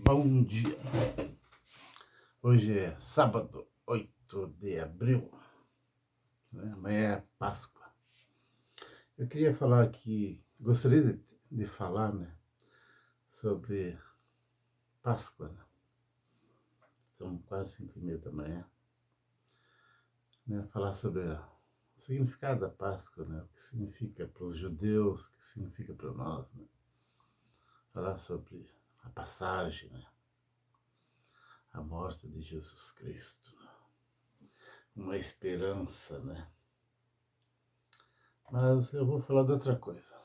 Bom dia. Hoje é sábado, 8 de abril, né? Amanhã é Páscoa. Eu queria falar aqui, gostaria de falar, né, sobre Páscoa, né? São quase 5:30 da manhã, né? Falar sobre o significado da Páscoa, né? O que significa para os judeus, o que significa para nós, né? Falar sobre a passagem, né? A morte de Jesus Cristo, né? Uma esperança, né? Mas eu vou falar de outra coisa.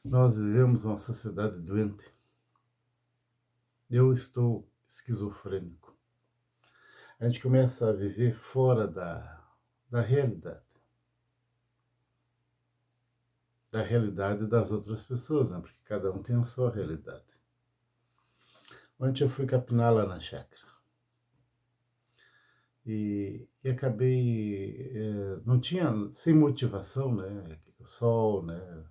Nós vivemos uma sociedade doente. Eu estou esquizofrênico. A gente começa a viver fora da realidade. Da realidade das outras pessoas, né? Porque cada um tem a sua realidade. Ontem eu fui capinar lá na chácara. E acabei, não tinha, sem motivação, né? O sol, né?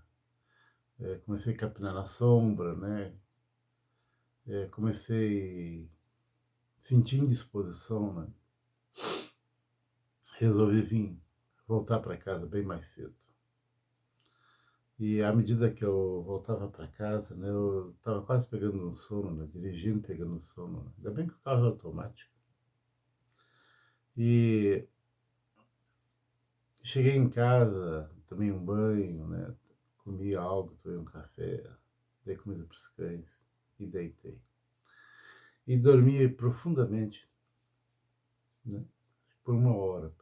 Comecei a capinar na sombra, né? Comecei a sentir indisposição, né? Resolvi vir, voltar para casa bem mais cedo. E à medida que eu voltava para casa, né, eu estava quase pegando no sono, né, dirigindo, pegando no sono, né? Ainda bem que o carro é automático. E cheguei em casa, tomei um banho, né, comi algo, tomei um café, dei comida para os cães e deitei. E dormi profundamente, né, por 1 hora,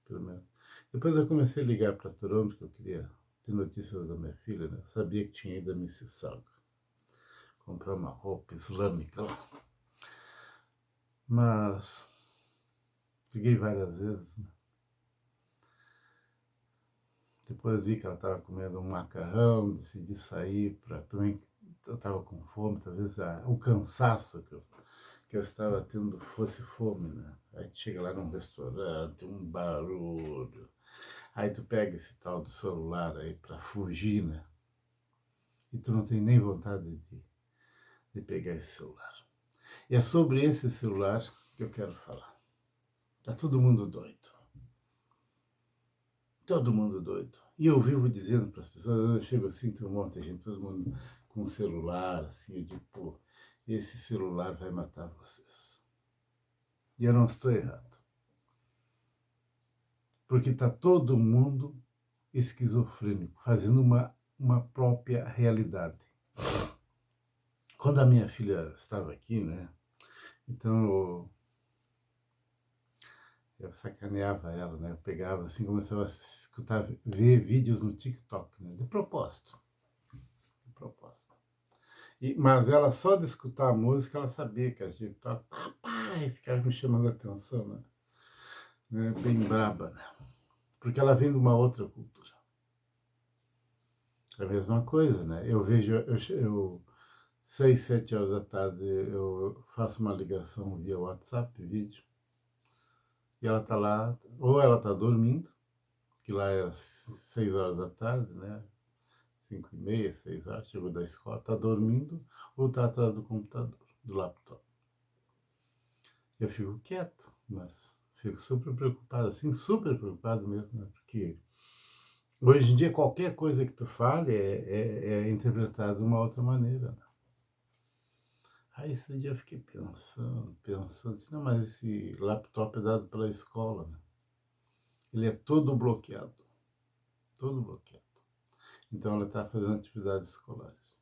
pelo menos. Depois eu comecei a ligar para Toronto, porque eu queria ter notícias da minha filha, né? Eu sabia que tinha ido a Mississauga comprar uma roupa islâmica lá. Mas liguei várias vezes, né? Depois vi que ela estava comendo um macarrão, decidi sair para também. Eu estava com fome, talvez o cansaço que eu estava tendo fosse fome, né? Aí tu chega lá num restaurante, um barulho. Aí tu pega esse tal do celular aí para fugir, né? E tu não tem nem vontade de pegar esse celular. E é sobre esse celular que eu quero falar. Tá todo mundo doido. Todo mundo doido. E eu vivo dizendo para as pessoas, eu chego assim, tem um monte de gente, todo mundo com celular, assim, eu digo, pô, esse celular vai matar vocês. E eu não estou errado. Porque está todo mundo esquizofrênico, fazendo uma própria realidade. Quando a minha filha estava aqui, né, então eu sacaneava ela, né, eu pegava assim, começava a escutar, ver vídeos no TikTok, né, de propósito. Mas ela só de escutar a música, ela sabia que a gente tava, papai, ficava me chamando a atenção, né? Bem braba, né? Porque ela vem de uma outra cultura. É a mesma coisa, né? Eu vejo, eu 6, 7 horas da tarde, eu faço uma ligação via WhatsApp, vídeo, e ela tá lá, ou ela tá dormindo, que lá é às 6 horas da tarde, né? 5:30, 6 horas, chegou da escola, tá dormindo, ou tá atrás do computador, do laptop. Eu fico quieto, mas fico super preocupado, assim, super preocupado mesmo, né? Porque hoje em dia qualquer coisa que tu fale é interpretado de uma outra maneira, né? Aí esse dia eu fiquei pensando, assim, não, mas esse laptop é dado pela escola, né? Ele é todo bloqueado, todo bloqueado. Então ela está fazendo atividades escolares.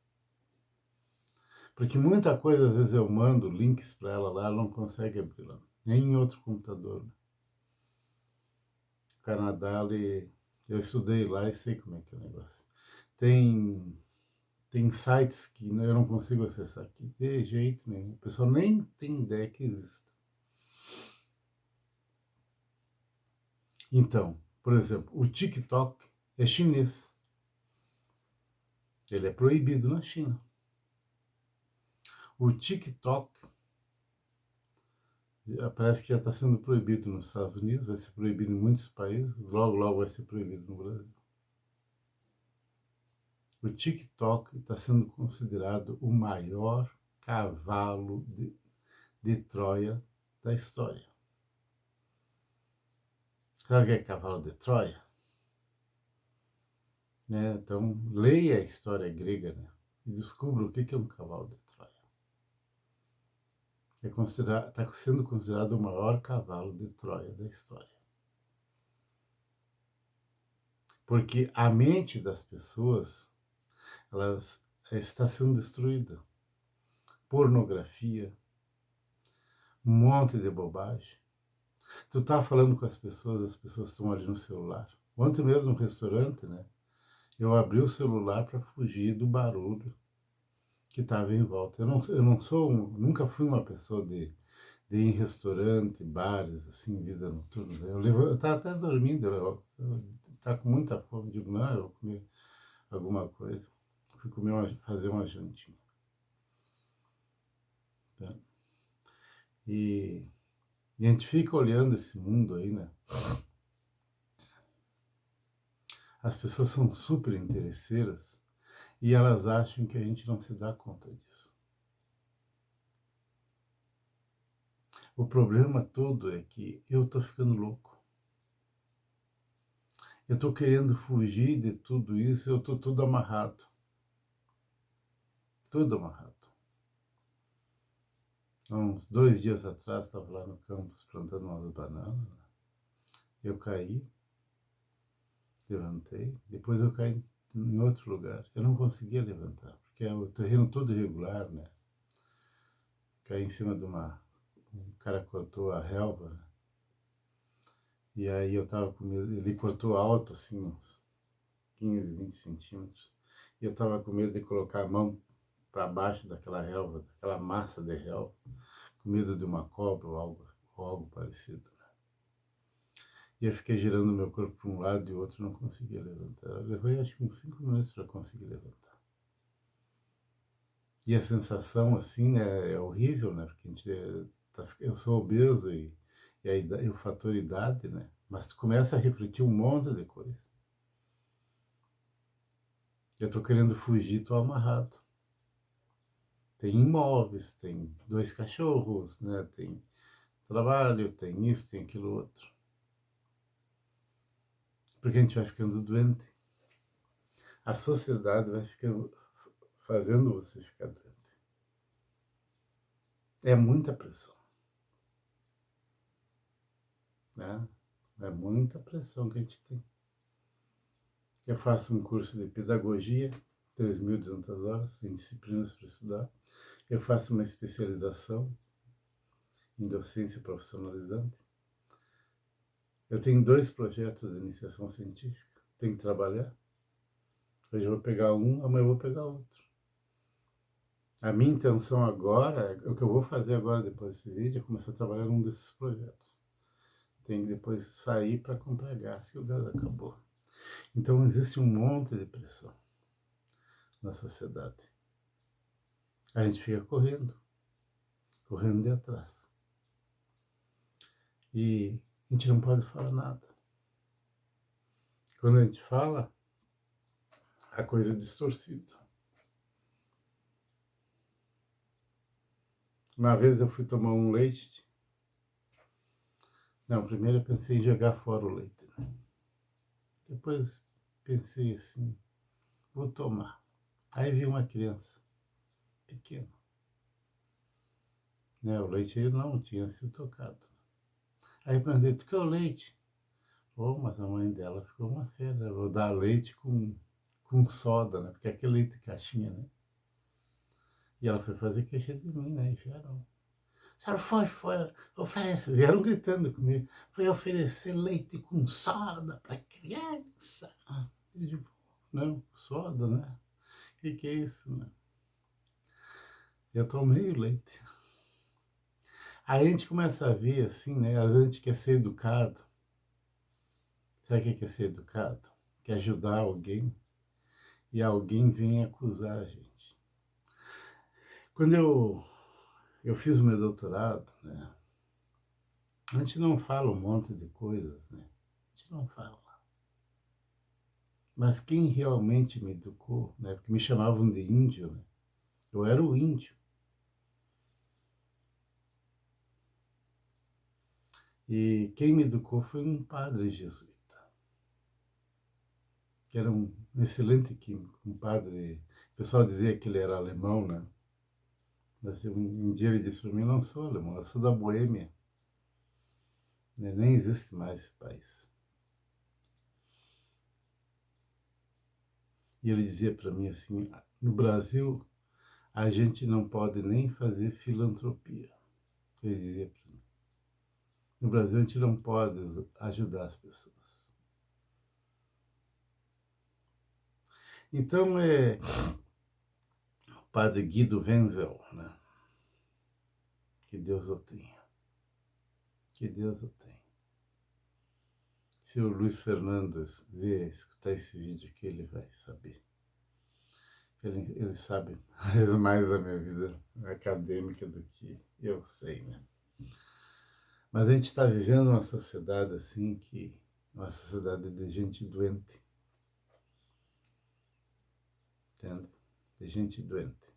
Porque muita coisa, às vezes eu mando links para ela lá, ela não consegue abrir lá, nem em outro computador, né? O Canadá, eu estudei lá e sei como é que é o negócio. Tem sites que eu não consigo acessar aqui de jeito nenhum. O pessoal nem tem ideia que existe. Então, por exemplo, o TikTok é chinês. Ele é proibido na China. O TikTok parece que já está sendo proibido nos Estados Unidos, vai ser proibido em muitos países, logo, logo vai ser proibido no Brasil. O TikTok está sendo considerado o maior cavalo de Troia da história. Sabe o que é cavalo de Troia? Né? Então, leia a história grega, né? E descubra o que é um cavalo de Troia. Está sendo considerado o maior cavalo de Troia da história. Porque a mente das pessoas está sendo destruída. Pornografia, um monte de bobagem. Tu tá falando com as pessoas estão ali no celular. Ontem mesmo no restaurante, né? Eu abri o celular para fugir do barulho que estava em volta. Eu não sou, nunca fui uma pessoa de ir em restaurante, bares, assim, vida noturna. Eu estava até dormindo, eu tava com muita fome, digo, não, eu vou comer alguma coisa. Fui fazer uma jantinha. Tá? E a gente fica olhando esse mundo aí, né? As pessoas são super interesseiras e elas acham que a gente não se dá conta disso. O problema todo é que eu tô ficando louco. Eu tô querendo fugir de tudo isso, eu tô todo amarrado. Tudo amarrado. Há uns 2 dias atrás, estava lá no campus plantando umas bananas. Eu caí, levantei, depois eu caí em outro lugar. Eu não conseguia levantar, porque é o terreno todo irregular, né? Caí em cima de um cara cortou a relva, né? E aí eu tava com medo, ele cortou alto, assim, uns 15, 20 centímetros. E eu tava com medo de colocar a mão para baixo daquela relva, daquela massa de relva, com medo de uma cobra ou algo parecido. Né? E eu fiquei girando meu corpo para um lado e o outro, não conseguia levantar. Eu levei acho que uns 5 minutos para conseguir levantar. E a sensação, assim, né, é horrível, né? Porque eu sou obeso e o fator idade, né? Mas tu começa a refletir um monte de coisa. Eu tô querendo fugir, tô amarrado. Tem imóveis, tem 2 cachorros, né? Tem trabalho, tem isso, tem aquilo outro. Porque a gente vai ficando doente. A sociedade vai ficando, fazendo você ficar doente. É muita pressão, né? É muita pressão que a gente tem. Eu faço um curso de pedagogia, 3.200 horas, em disciplinas para estudar. Eu faço uma especialização em docência profissionalizante. Eu tenho 2 projetos de iniciação científica. Tenho que trabalhar. Hoje eu vou pegar um, amanhã eu vou pegar outro. A minha intenção agora, o que eu vou fazer agora depois desse vídeo, é começar a trabalhar num desses projetos. Tem que depois sair para comprar gás, que o gás acabou. Então existe um monte de pressão na sociedade. A gente fica correndo de atrás. E a gente não pode falar nada. Quando a gente fala, a coisa é distorcida. Uma vez eu fui tomar um leite. Não, primeiro eu pensei em jogar fora o leite. Né? Depois pensei assim, vou tomar. Aí vi uma criança pequena. Né? O leite não tinha sido tocado. Aí eu perguntei, tu quer o leite? Oh, mas a mãe dela ficou uma fera. Eu vou dar leite com soda, né? Porque é aquele leite de caixinha, né? E ela foi fazer queixa de mim, né? E vieram. A senhora foi fora, oferece. Vieram gritando comigo. Foi oferecer leite com soda para criança. Eu digo, não, soda, né? O que é isso, né? Eu tomei o leite. Aí a gente começa a ver assim, né? Às vezes a gente quer ser educado. Sabe o que é ser educado? Quer ajudar alguém e alguém vem acusar a gente. Quando eu fiz o meu doutorado, né? A gente não fala um monte de coisas, né? A gente não fala. Mas quem realmente me educou, né? Porque me chamavam de índio, né? Eu era o índio. E quem me educou foi um padre jesuíta, que era um excelente químico, um padre. O pessoal dizia que ele era alemão, né? Mas um dia ele disse para mim: não sou alemão, eu sou da Boêmia. Né? Nem existe mais esse país. E ele dizia para mim assim: no Brasil, a gente não pode nem fazer filantropia. Ele dizia para mim: no Brasil, a gente não pode ajudar as pessoas. Então, o padre Guido Wenzel, né? Que Deus o tenha. Que Deus o tenha. Se o Luiz Fernando escutar esse vídeo aqui, ele vai saber. Ele sabe mais da minha vida acadêmica do que eu sei, né? Mas a gente está vivendo uma sociedade assim uma sociedade de gente doente, entende? De gente doente.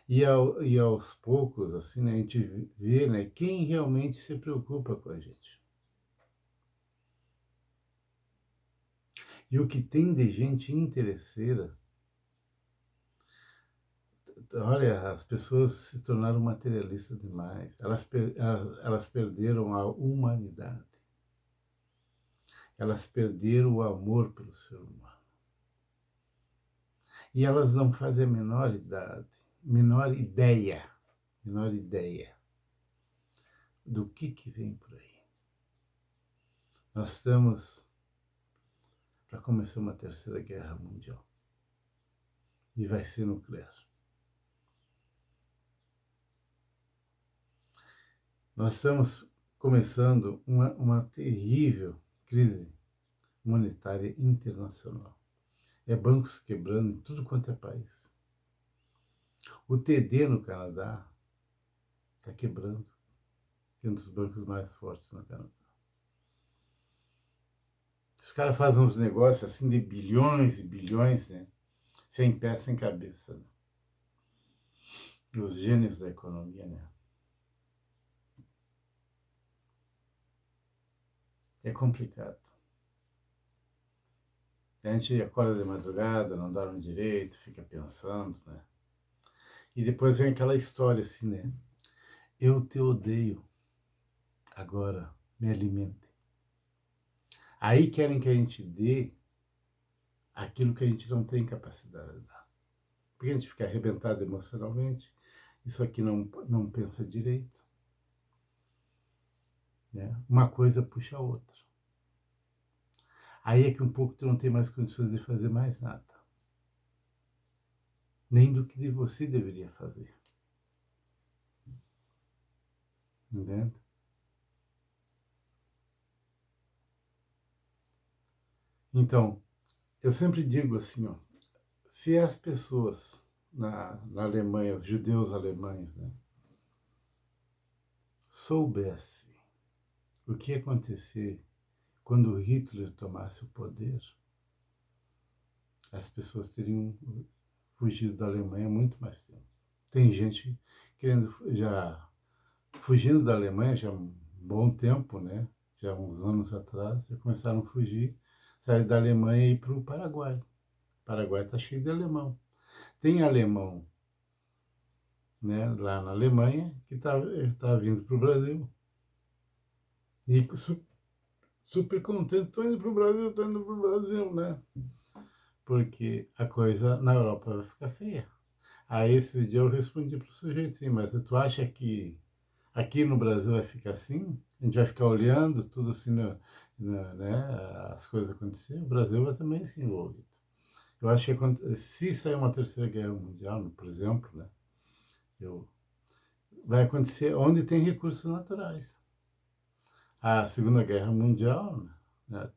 E aos poucos, assim, né, a gente vê, né, quem realmente se preocupa com a gente. E o que tem de gente interesseira. Olha, as pessoas se tornaram materialistas demais. Elas perderam a humanidade. Elas perderam o amor pelo ser humano. E elas não fazem a menor ideia do que vem por aí. Nós estamos para começar uma terceira guerra mundial. E vai ser nuclear. Nós estamos começando uma terrível crise monetária internacional. É bancos quebrando em tudo quanto é país. O TD no Canadá está quebrando, que é um dos bancos mais fortes no Canadá. Os caras fazem uns negócios assim de bilhões e bilhões, né? Sem pé, sem cabeça. Né? Os gênios da economia, né? É complicado. A gente acorda de madrugada, não dorme direito, fica pensando, né? E depois vem aquela história assim, né? Eu te odeio, agora me alimente. Aí querem que a gente dê aquilo que a gente não tem capacidade de dar. Porque a gente fica arrebentado emocionalmente, isso aqui não pensa direito. Né? Uma coisa puxa a outra. Aí é que um pouco tu não tem mais condições de fazer mais nada. Nem do que você deveria fazer. Entende? Então, eu sempre digo assim, ó, se as pessoas na Alemanha, os judeus alemães, né, soubessem o que ia acontecer quando Hitler tomasse o poder, as pessoas teriam fugido da Alemanha há muito mais tempo. Tem gente querendo já fugindo da Alemanha já há um bom tempo, né? Já há uns anos atrás, já começaram a fugir, sair da Alemanha e ir para o Paraguai. O Paraguai está cheio de alemão. Tem alemão, né, lá na Alemanha que tá vindo para o Brasil. E super contente, estou indo para o Brasil, estou indo para o Brasil, né? Porque a coisa na Europa vai ficar feia. Aí esse dia eu respondi para o sujeito, sim, mas tu acha que aqui no Brasil vai ficar assim? A gente vai ficar olhando tudo assim, né, as coisas acontecerem? O Brasil vai também se envolver. Eu acho que se sair uma terceira guerra mundial, por exemplo, né, vai acontecer onde tem recursos naturais. A Segunda Guerra Mundial, né,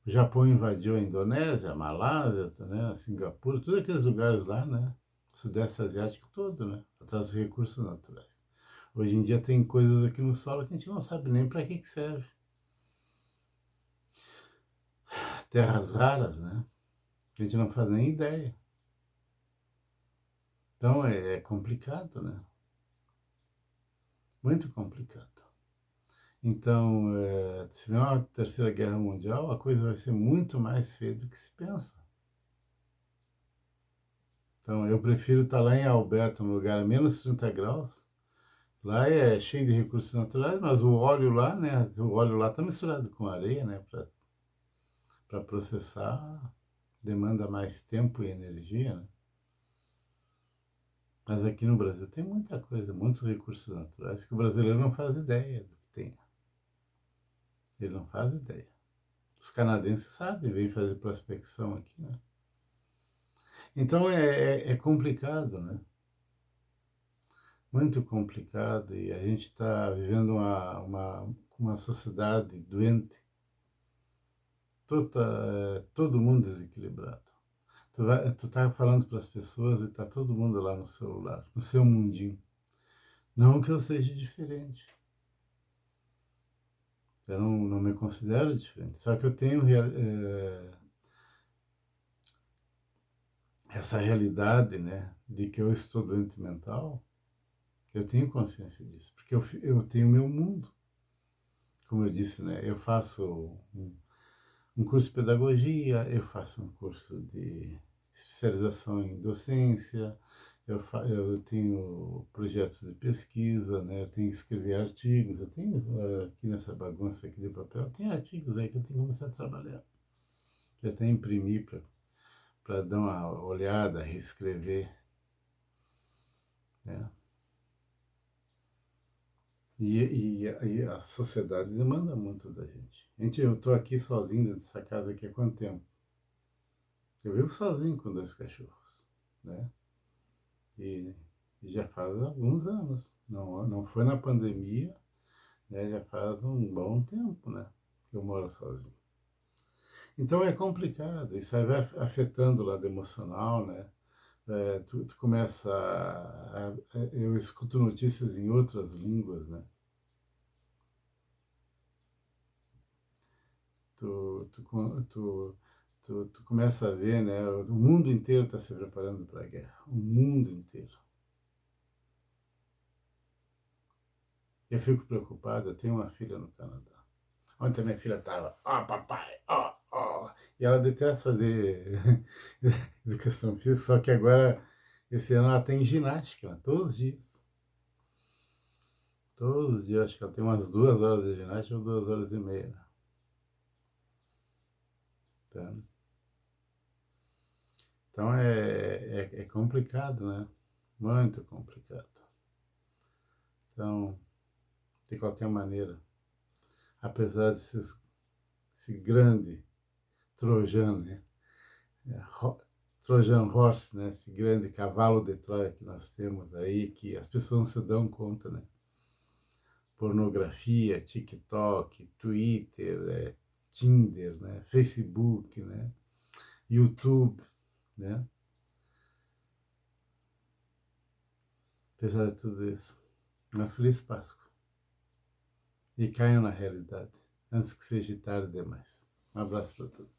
o Japão invadiu a Indonésia, a Malásia, né, Singapura, todos aqueles lugares lá, né, Sudeste Asiático todo, né, atrás dos recursos naturais. Hoje em dia tem coisas aqui no solo que a gente não sabe nem para que serve. Terras raras, né, que a gente não faz nem ideia. Então é complicado, né. muito complicado. Então, se vier uma terceira guerra mundial, a coisa vai ser muito mais feia do que se pensa. Então, eu prefiro estar lá em Alberta, um lugar a menos 30 graus. Lá é cheio de recursos naturais, mas o óleo lá, né? O óleo lá está misturado com areia, né? Para processar, demanda mais tempo e energia, né? Mas aqui no Brasil tem muita coisa, muitos recursos naturais que o brasileiro não faz ideia do que tem. Ele não faz ideia. Os canadenses sabem, vêm fazer prospecção aqui, né? Então é complicado, né? Muito complicado, e a gente está vivendo uma sociedade doente, todo mundo desequilibrado. Tu tá falando para as pessoas e tá todo mundo lá no celular, no seu mundinho. Não que eu seja diferente. Eu não me considero diferente. Só que eu tenho essa realidade, né, de que eu estou doente mental. Eu tenho consciência disso, porque eu tenho meu mundo. Como eu disse, né, eu faço um curso de pedagogia, eu faço um curso de especialização em docência, eu tenho projetos de pesquisa, né? Eu tenho que escrever artigos, eu tenho aqui nessa bagunça aqui de papel, tem artigos aí que eu tenho que começar a trabalhar, que até imprimir para dar uma olhada, reescrever, né? E a sociedade demanda muito da gente. Eu estou aqui sozinho dentro dessa casa aqui há quanto tempo? Eu vivo sozinho com 2 cachorros, né? E, e já faz alguns anos. Não foi na pandemia, né? Já faz um bom tempo, né? Que eu moro sozinho. Então é complicado, isso aí vai afetando o lado emocional, né? Tu começa eu escuto notícias em outras línguas, né? Tu, tu, co- tu, tu começa a ver, né? O mundo inteiro está se preparando para a guerra. O mundo inteiro. Eu fico preocupado, eu tenho uma filha no Canadá. Ontem minha filha estava, ó papai, ó. E ela detesta fazer educação física, só que agora, esse ano ela tem ginástica, né? Todos os dias. Todos os dias, acho que ela tem umas 2 horas de ginástica ou 2 horas e meia, né? Tá? Então é complicado, né? Muito complicado. Então, de qualquer maneira, apesar esse grande Trojan, né? É, Trojan Horse, né? Esse grande cavalo de Troia que nós temos aí, que as pessoas não se dão conta, né? Pornografia, TikTok, Twitter, Tinder, né? Facebook, né? YouTube, né? Apesar de tudo isso, uma feliz Páscoa. E caiam na realidade, antes que seja tarde demais. Um abraço para todos.